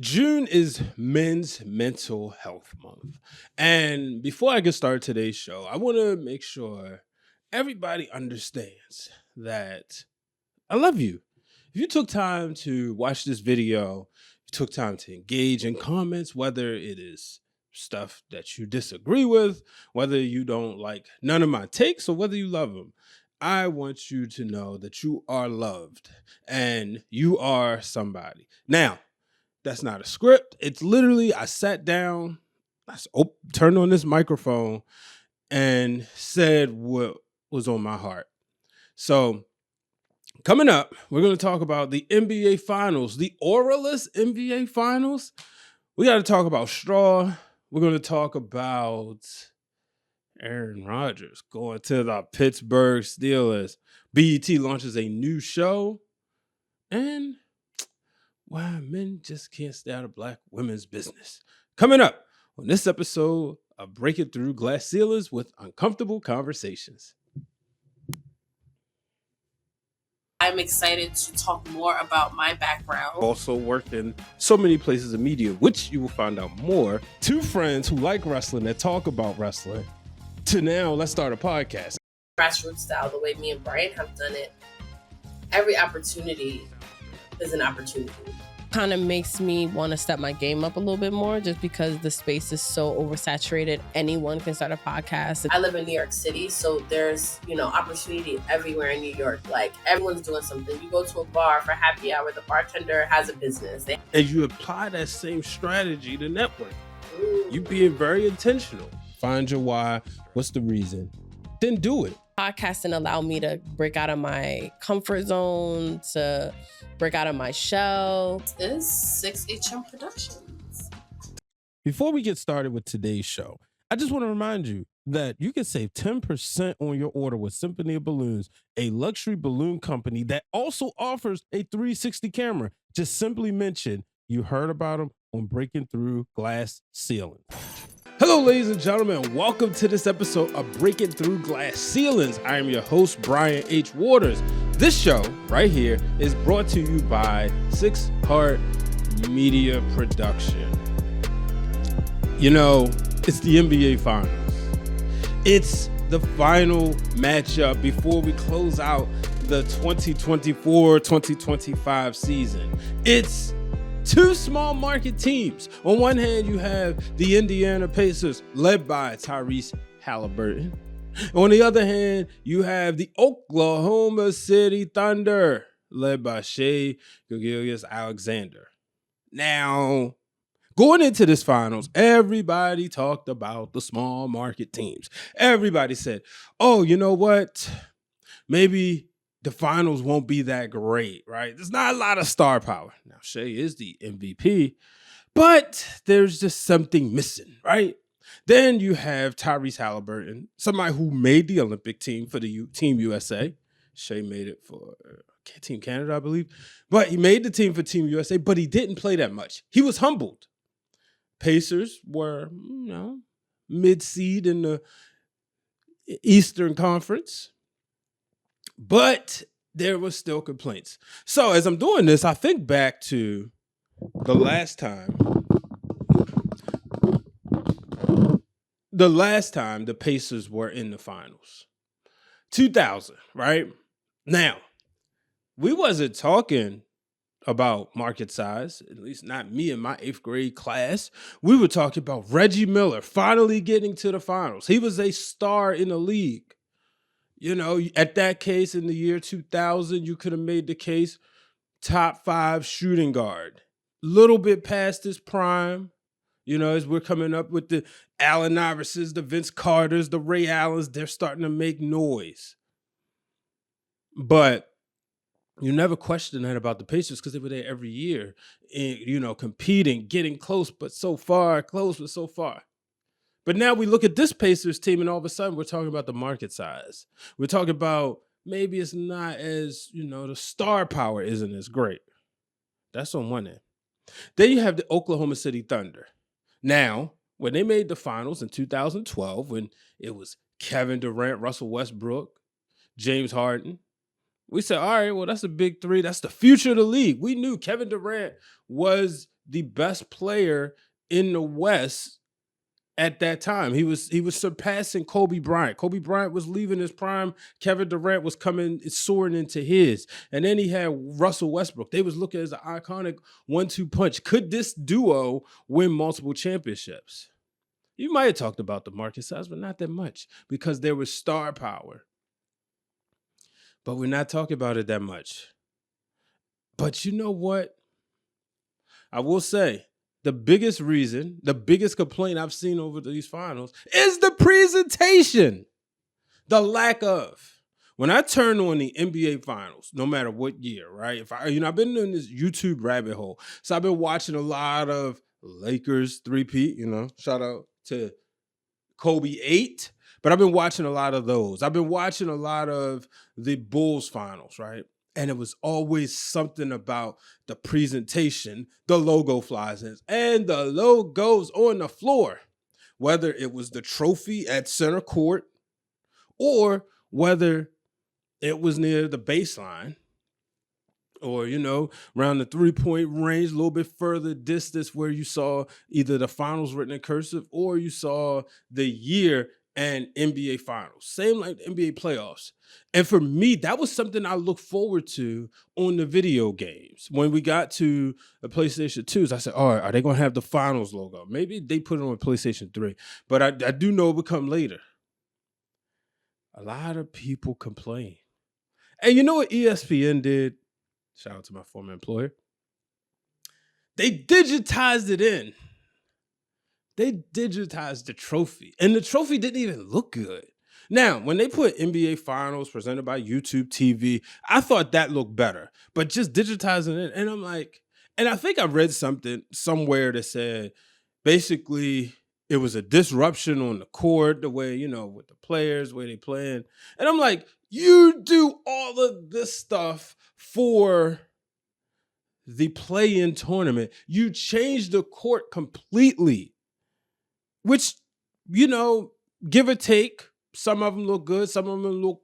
June is Men's Mental Health Month. And before I get started today's show, I want to make sure everybody understands that I love you. If you took time to watch this video, you took time to engage in comments, whether it is stuff that you disagree with, whether you don't like none of my takes, or whether you love them, I want you to know that you are loved and you are somebody. Now, that's not a script. It's literally, I sat down, turned on this microphone, and said what was on my heart. So, coming up, we're going to talk about the NBA Finals, the oralist NBA Finals. We got to talk about straw. We're going to talk about Aaron Rodgers going to the Pittsburgh Steelers. BET launches a new show. And why men just can't stay out of black women's business. Coming up on this episode of Breaking Through Glass Ceilings with Uncomfortable Conversations. I'm excited to talk more about my background. Also worked in so many places of media, which you will find out more. Two friends who like wrestling that talk about wrestling. To now, let's start a podcast. Grassroots style, the way me and Brian have done it. Every opportunity is an opportunity. Kind of makes me want to step my game up a little bit more just because the space is so oversaturated. Anyone can start a podcast. I live in New York City, so there's, opportunity everywhere in New York. Like, everyone's doing something. You go to a bar for happy hour, the bartender has a business. And you apply that same strategy to network. You being very intentional. Find your why. What's the reason? Then do it. Podcasting allowed me to break out of my comfort zone, to break out of my shell. This is 6HM Productions. Before we get started with today's show, I just want to remind you that you can save 10% on your order with Symphony of Balloons, a luxury balloon company that also offers a 360 camera. Just simply mention you heard about them on Breaking Through Glass Ceilings. Hello, ladies and gentlemen, and welcome to this episode of Breaking Through Glass Ceilings. I am your host, Brian H. Waters. This show right here is brought to you by 6 Heart Media Production. You know, it's the NBA Finals. It's the final matchup before we close out the 2024-2025 season. It's two small market teams. On one hand, you have the Indiana Pacers, led by Tyrese Halliburton. On the other hand, you have the Oklahoma City Thunder, led by Shai Gilgeous-Alexander. Now, going into this finals, everybody talked about the small market teams. Everybody said, oh, you know what? Maybe the finals won't be that great, right? There's not a lot of star power. Now, Shai is the MVP, but there's just something missing, right? Then you have Tyrese Halliburton, somebody who made the Olympic team for the Team USA. Shai made it for Team Canada, I believe. But he made the team for Team USA, but he didn't play that much. He was humbled. Pacers were, mid-seed in the Eastern Conference. But there were still complaints. So as I'm doing this, I think back to the last time the Pacers were in the finals. 2000, right? Now, we wasn't talking about market size, at least not me in my 8th grade class. We were talking about Reggie Miller finally getting to the finals. He was a star in the league. You know, at that case in the year 2000, you could have made the case top 5 shooting guard. Little bit past his prime, as we're coming up with the Allen Iversons, the Vince Carters, the Ray Allens, they're starting to make noise. But you never question that about the Pacers because they were there every year, competing, getting close, but so far, close, but so far. But now we look at this Pacers team and all of a sudden we're talking about the market size. We're talking about maybe it's not as, the star power isn't as great. That's on one end. Then you have the Oklahoma City Thunder. Now, when they made the finals in 2012, when it was Kevin Durant, Russell Westbrook, James Harden, We said, all right, well, that's the big three. That's the future of the league. We knew Kevin Durant was the best player in the West at that time. He was surpassing Kobe Bryant. Kobe Bryant was leaving his prime. Kevin Durant was soaring into his. And then he had Russell Westbrook. They was looking as an iconic 1-2 punch. Could this duo win multiple championships? You might have talked about the market size, but not that much because there was star power. But we're not talking about it that much. But you know what? I will say the biggest complaint I've seen over these finals is the presentation. The lack of. When I turn on the NBA finals, no matter what year, right? I've been in this YouTube rabbit hole. So I've been watching a lot of Lakers 3-peat, shout out to Kobe 8. But I've been watching a lot of those. I've been watching a lot of the Bulls finals, right? And it was always something about the presentation, the logo flies in, and the logos on the floor. Whether it was the trophy at center court or whether it was near the baseline or, around the 3-point range, a little bit further distance where you saw either the finals written in cursive or you saw the year and NBA finals. Same like the NBA playoffs. And for me, that was something I look forward to on the video games. When we got to the PlayStation 2s, I said, all right, are they going to have the finals logo? Maybe they put it on PlayStation 3. But I do know it will come later. A lot of people complain. And you know what ESPN did? Shout out to my former employer. They digitized it in. They digitized the trophy. And the trophy didn't even look good. Now, when they put NBA Finals presented by YouTube TV, I thought that looked better. But just digitizing it, and I'm like, and I think I read something somewhere that said, basically, it was a disruption on the court, the way, with the players, the way they playing. And I'm like, you do all of this stuff for the play-in tournament. You change the court completely. Which, give or take, some of them look good, some of them look,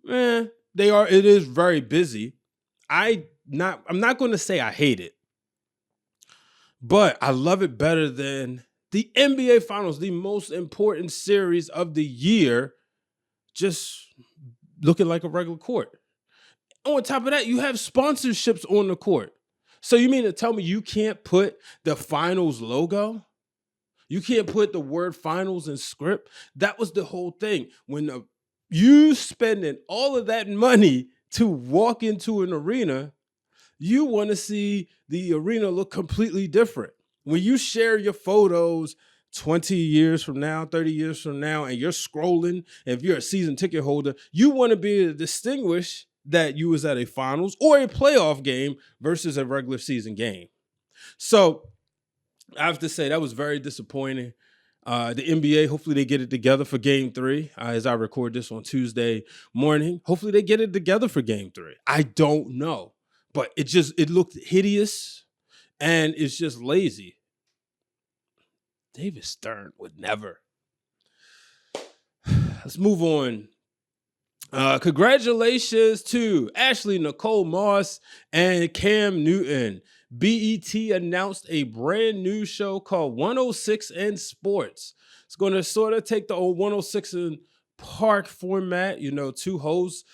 it is very busy. I'm not going to say I hate it, but I love it better than the NBA Finals, the most important series of the year, just looking like a regular court. On top of that, you have sponsorships on the court. So you mean to tell me you can't put the finals logo? You can't put the word finals in script? That was the whole thing. When you spending all of that money to walk into an arena, you want to see the arena look completely different. When you share your photos 20 years from now, 30 years from now, and you're scrolling, if you're a season ticket holder, you want to be able to distinguish that you was at a finals or a playoff game versus a regular season game. So I have to say that was very disappointing. The NBA, hopefully they get it together for Game 3. As I record this on Tuesday morning, hopefully they get it together for Game 3. I don't know, but it looked hideous and it's just lazy. David Stern would never. Let's move on. Congratulations to Ashley Nicole Moss and Cam Newton. BET announced a brand new show called 106 in Sports. It's going to sort of take the old 106 in Park format, two hosts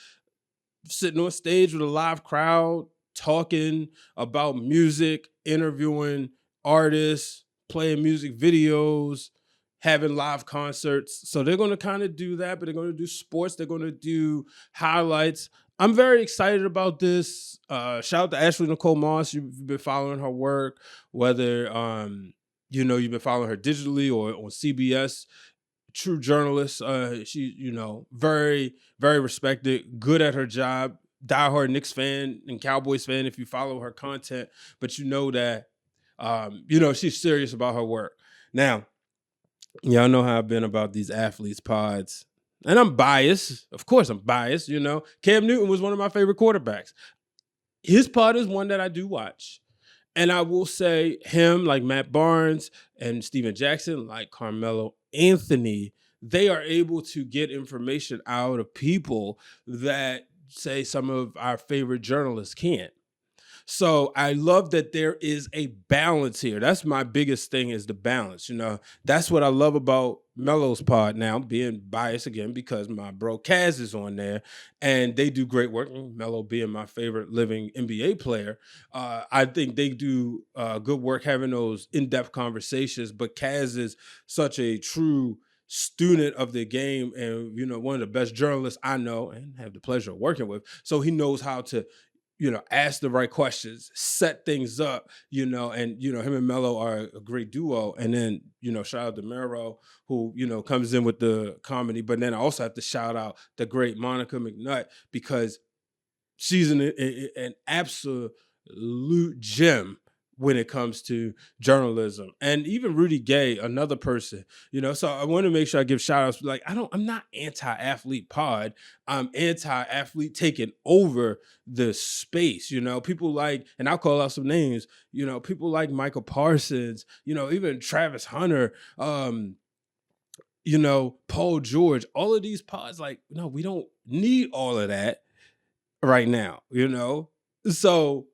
sitting on stage with a live crowd, talking about music, interviewing artists, playing music videos, having live concerts. So they're going to kind of do that, but they're going to do sports. They're going to do highlights. I'm very excited about this. Shout out to Ashley Nicole Moss. You've been following her work, whether you've been following her digitally or on CBS. True journalist. She, very, very respected, good at her job. Diehard Knicks fan and Cowboys fan if you follow her content. But you know that, she's serious about her work. Now, y'all know how I've been about these athletes pods. And I'm biased. Of course I'm biased, Cam Newton was one of my favorite quarterbacks. His pod is one that I do watch. And I will say him, like Matt Barnes and Steven Jackson, like Carmelo Anthony, they are able to get information out of people that say some of our favorite journalists can't. So I love that there is a balance here. That's my biggest thing, is the balance. That's what I love about Melo's pod now, being biased again because my bro Kaz is on there and they do great work. Melo being my favorite living NBA player, I think they do good work having those in-depth conversations. But Kaz is such a true student of the game and one of the best journalists I know and have the pleasure of working with. So he knows how to ask the right questions, set things up, and him and Melo are a great duo. And then, shout out to Mero, who, comes in with the comedy. But then I also have to shout out the great Monica McNutt, because she's an absolute gem when it comes to journalism. And even Rudy Gay, another person, so I want to make sure I give shout outs. Like, I'm not anti-athlete pod. I'm anti-athlete taking over the space. People like, and I'll call out some names, people like Michael Parsons, even Travis Hunter, Paul George, all of these pods, like, no, we don't need all of that right now, So,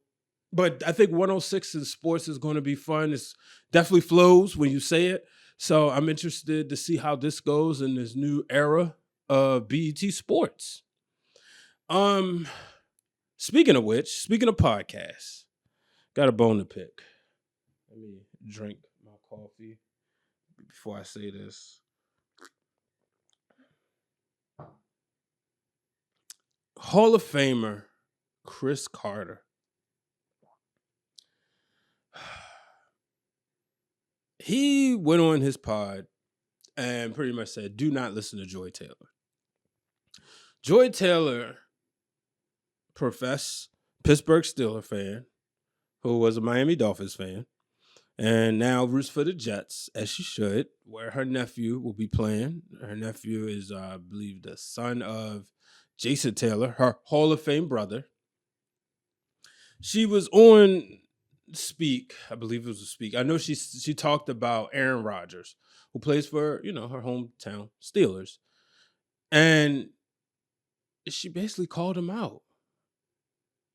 but I think 106 in sports is going to be fun. It's definitely flows when you say it. So I'm interested to see how this goes in this new era of BET Sports. Speaking of podcasts, got a bone to pick. Let me drink my coffee before I say this. Hall of Famer Cris Carter. He went on his pod and pretty much said, do not listen to Joy Taylor. Joy Taylor, professed Pittsburgh Steelers fan, who was a Miami Dolphins fan, and now roots for the Jets, as she should, where her nephew will be playing. Her nephew is, I believe, the son of Jason Taylor, her Hall of Fame brother. She was on Speak, I believe it was a Speak. I know she talked about Aaron Rodgers, who plays for, her hometown Steelers. And she basically called him out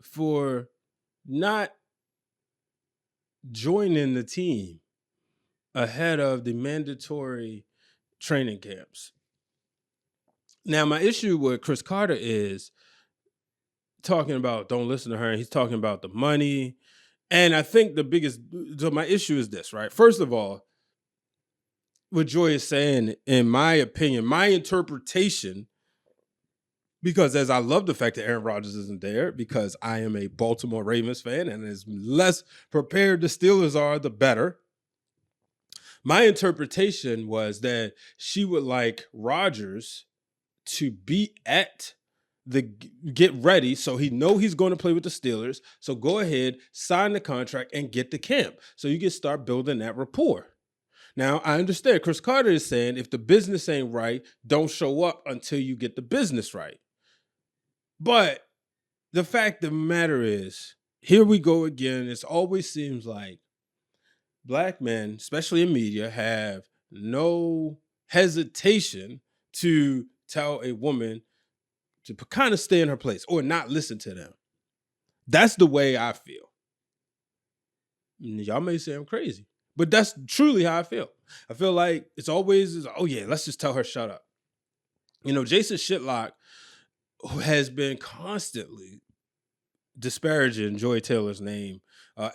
for not joining the team ahead of the mandatory training camps. Now, my issue with Cris Carter is talking about don't listen to her. And he's talking about the money. And I think so my issue is this, right? First of all, what Joy is saying, in my opinion, my interpretation, because as I love the fact that Aaron Rodgers isn't there, because I am a Baltimore Ravens fan, and as less prepared the Steelers are, the better. My interpretation was that she would like Rodgers to be at the get ready, so he know he's going to play with the Steelers. So go ahead, sign the contract, and get to camp, so you can start building that rapport. Now, I understand Cris Carter is saying if the business ain't right, don't show up until you get the business right. But the fact of the matter is, here we go again. It always seems like Black men, especially in media, have no hesitation to tell a woman to kind of stay in her place or not listen to them. That's the way I feel. Y'all may say I'm crazy, but that's truly how I feel. I feel like it's always, oh yeah, let's just tell her shut up. Jason Shitlock has been constantly disparaging Joy Taylor's name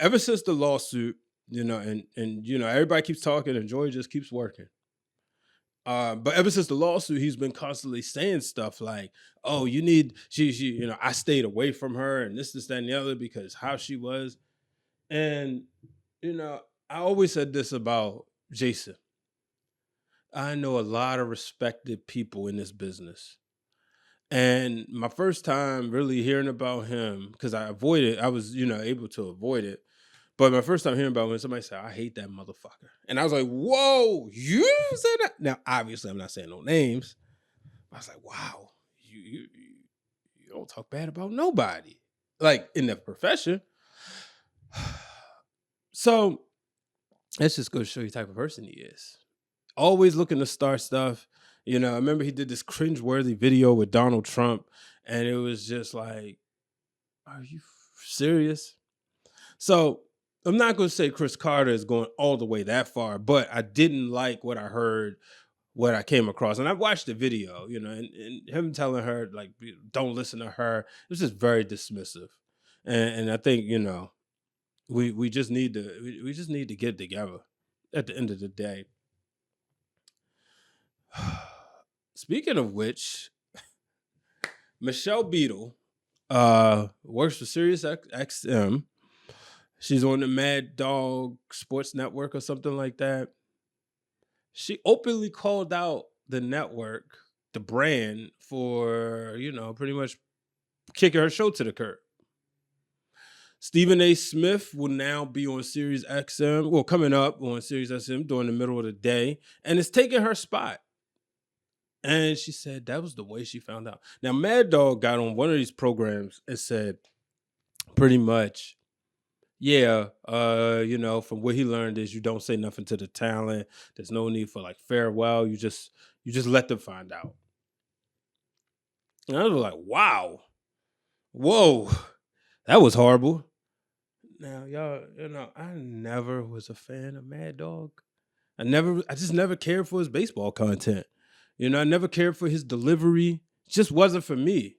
ever since the lawsuit, and everybody keeps talking and Joy just keeps working. But ever since the lawsuit, he's been constantly saying stuff like, oh, I stayed away from her and this, that, and the other because how she was. And, I always said this about Jason. I know a lot of respected people in this business. And my first time really hearing about him, because I was, able to avoid it. But my first time hearing about when somebody said, I hate that motherfucker. And I was like, whoa, you said that? Now, obviously, I'm not saying no names. I was like, wow, you don't talk bad about nobody. Like, in the profession. So, that's just going to show you the type of person he is. Always looking to start stuff. I remember he did this cringeworthy video with Donald Trump, and it was just like, are you serious? So I'm not going to say Cris Carter is going all the way that far, but I didn't like what I heard, what I came across. And I watched the video, and him telling her, like, don't listen to her. It was just very dismissive. And I think, we just need to we just need to get together at the end of the day. Speaking of which, Michelle Beadle works for Sirius XM. She's on the Madd Dogg Sports Network or something like that. She openly called out the network, the brand, for, pretty much kicking her show to the curb. Stephen A. Smith will now be on Sirius XM, well, coming up on Sirius XM during the middle of the day, and it's taking her spot. And she said that was the way she found out. Now, Madd Dogg got on one of these programs and said pretty much, yeah, from what he learned is you don't say nothing to the talent. There's no need for like farewell. You just let them find out. And I was like, wow, whoa, that was horrible. Now, y'all, I never was a fan of Madd Dogg. I just never cared for his baseball content. I never cared for his delivery. It just wasn't for me.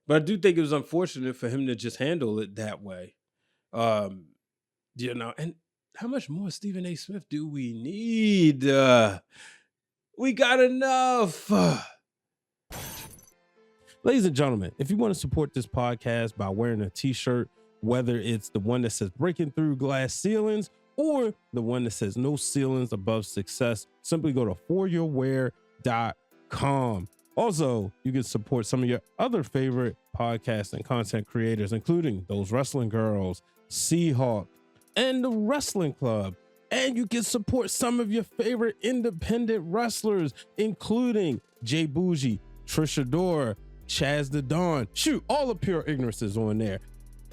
But I do think it was unfortunate for him to just handle it that way. And how much more Stephen A. Smith do we need? We got enough. Ladies and gentlemen, if you want to support this podcast by wearing a t-shirt, whether it's the one that says breaking through glass ceilings or the one that says no ceilings above success, simply go to foryourwear.com. Also, you can support some of your other favorite podcast and content creators, including Those Wrestling Girls, Seahawk, and the Wrestling Club. And you can support some of your favorite independent wrestlers, including Jay Bougie, Trisha Dora, Chaz the Dawn. Shoot, all the Pure Ignorance is on there.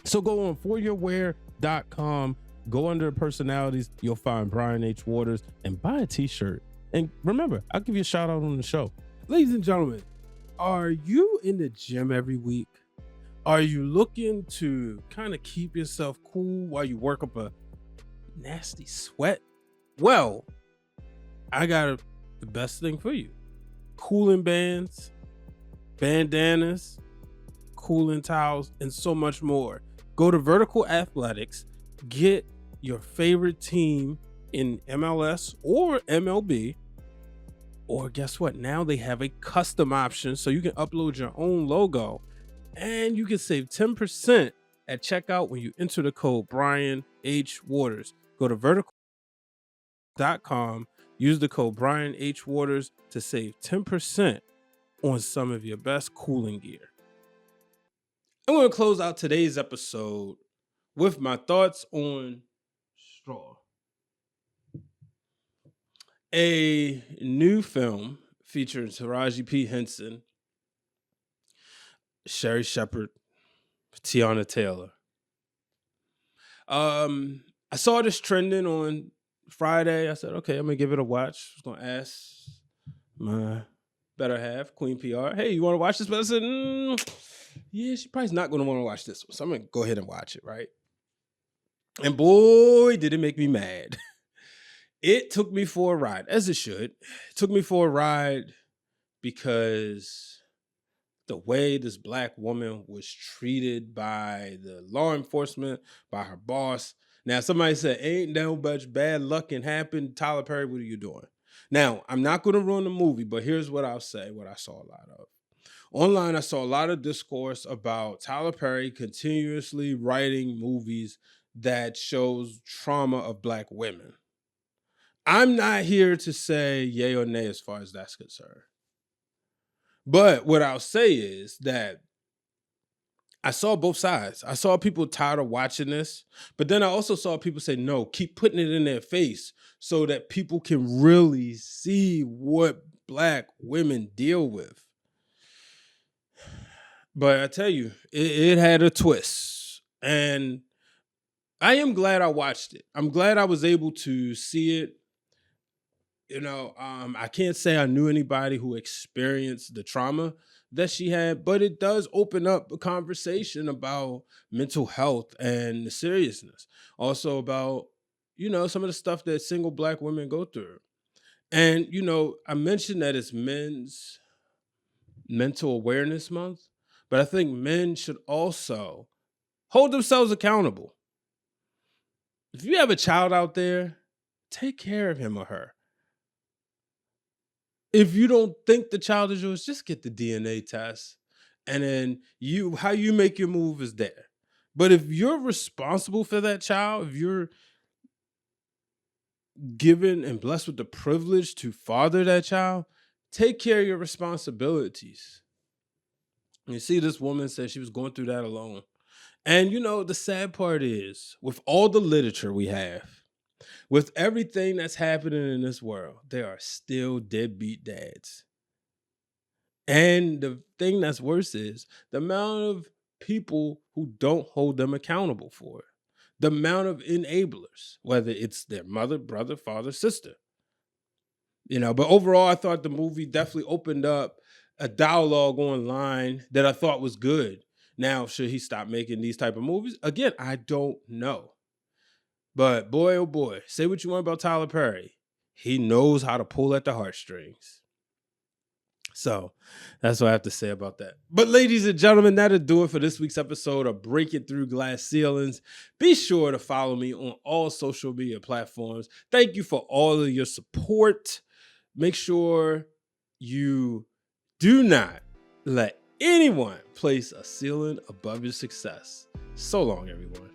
So go on foryourwear.com, go under personalities, you'll find Brian H. Waters, and buy a t-shirt. And remember, I'll give you a shout out on the show. Ladies and gentlemen, are you in the gym every week? Are you looking to kind of keep yourself cool while you work up a nasty sweat? Well, I got the best thing for you. Cooling bands, bandanas, cooling towels, and so much more. Go to Vertical Athletics, get your favorite team in MLS or MLB, or guess what? Now they have a custom option so you can upload your own logo and you can save 10% at checkout when you enter the code Brian H. Waters. Go to vertical.com, use the code Brian H. Waters to save 10% on some of your best cooling gear. I'm going to close out today's episode with my thoughts on Straw. A new film featuring Taraji P. Henson, Sherri Shepherd, Teyana Taylor. I saw this trending on Friday. I said, okay, I'm going to give it a watch. I was going to ask my better half, Queen PR, hey, you want to watch this? But I said, yeah, she probably not going to want to watch this one. So I'm going to go ahead and watch it, right? And boy, did it make me mad. It took me for a ride, as it should. It took me for a ride because the way this Black woman was treated by the law enforcement, by her boss. Now, somebody said, ain't no much bad luck can happen. Tyler Perry, what are you doing? Now, I'm not going to ruin the movie, but here's what I'll say, what I saw a lot of. Online, I saw a lot of discourse about Tyler Perry continuously writing movies that shows trauma of Black women. I'm not here to say yay or nay as far as that's concerned. But what I'll say is that I saw both sides. I saw people tired of watching this, but then I also saw people say, no, keep putting it in their face so that people can really see what Black women deal with. But I tell you, it had a twist. And I am glad I watched it. I'm glad I was able to see it I can't say I knew anybody who experienced the trauma that she had, but it does open up a conversation about mental health and the seriousness. Also about, some of the stuff that single black women go through. And, I mentioned that it's Men's Mental Awareness Month, but I think men should also hold themselves accountable. If you have a child out there, take care of him or her. If you don't think the child is yours, just get the DNA test. And then how you make your move is there. But if you're responsible for that child, if you're given and blessed with the privilege to father that child, take care of your responsibilities. You see, this woman said she was going through that alone. And the sad part is, with all the literature we have, with everything that's happening in this world, there are still deadbeat dads. And the thing that's worse is the amount of people who don't hold them accountable for it. The amount of enablers, whether it's their mother, brother, father, sister. But overall, I thought the movie definitely opened up a dialogue online that I thought was good. Now, should he stop making these type of movies? Again, I don't know. But boy, oh boy, say what you want about Tyler Perry. He knows how to pull at the heartstrings. So that's what I have to say about that. But ladies and gentlemen, that'll do it for this week's episode of Breaking Through Glass Ceilings. Be sure to follow me on all social media platforms. Thank you for all of your support. Make sure you do not let anyone place a ceiling above your success. So long, everyone.